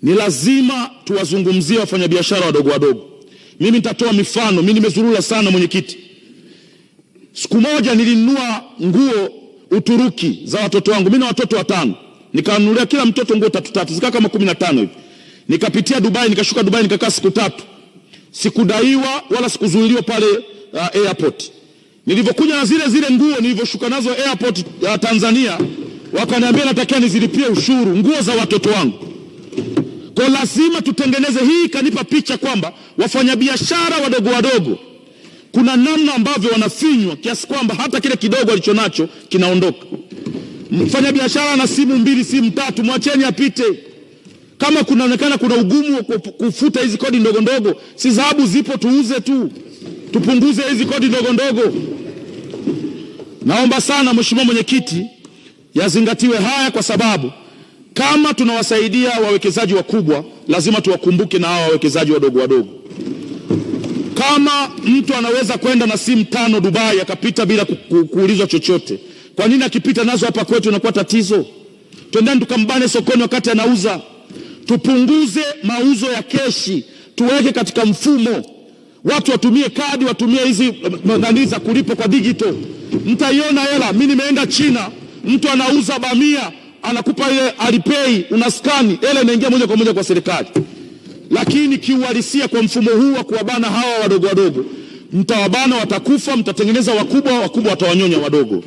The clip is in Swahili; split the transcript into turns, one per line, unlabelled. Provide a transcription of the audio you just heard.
Ni lazima tuwazungumzie wafanyabiashara wadogo wadogo. Mimi nitatoa mifano. Mimi nimezurura sana mwenyekiti. Siku moja nilinunua nguo Uturuki za watoto wangu. Mimi na watoto 5. Nikanunulia kila mtoto nguo 3 zika kama 15 hivi. Nikapitia Dubai, nikashuka Dubai, nikakaa siku 3. Sikudaiwa wala sikuzuiliwa pale airport. Nilivyokuja na zile nguo nilivyoshuka nazo airport ya Tanzania, wakaniambia natakia nizilipie ushuru nguo za watoto wangu. Kwa lazima tutengeneze hii. Kanipa picha kwamba wafanyabiashara wadogo wadogo kuna namna ambavyo wanafinywa kiasi kwamba hata kile kidogo alichonacho kinaondoka. Mfanyabiashara na simu 2, simu 3, mwacheni apite. Kama kunaonekana kuna ugumu wa kufuta hizi kodi ndogo ndogo, si dhahabu zipo, tuuze tu. Tupunguze hizi kodi ndogo ndogo. Naomba sana Mheshimiwa Mwenyekiti, yazingatiwe haya, kwa sababu kama tunawasaidia wawekezaji wakubwa, lazima tuwakumbuke na hawa wawekezaji wadogo wadogo. Kama mtu anaweza kwenda na simu 5 Dubai akapita bila kuulizwa chochote, kwa nini akipita nazo hapa kwetu inakuwa tatizo? Twendeni tukambane sokoni wakati anauza. Tupunguze mauzo ya keshi, tuweke katika mfumo. Watu watumie kadi, watumie hizi nani za kulipo kwa digital. Mtaiona hela. Mimi nimeenda China, mtu anauza bamia, anakupa ile Alipay, unaskani, hela inaingia moja kwa moja kwa serikali. Lakini kiuhalisia kwa mfumo huu wa kuwabana hawa wadogo wadogo, mtawabana, watakufa, mtatengeneza wakubwa, wakubwa watawanyonya wadogo.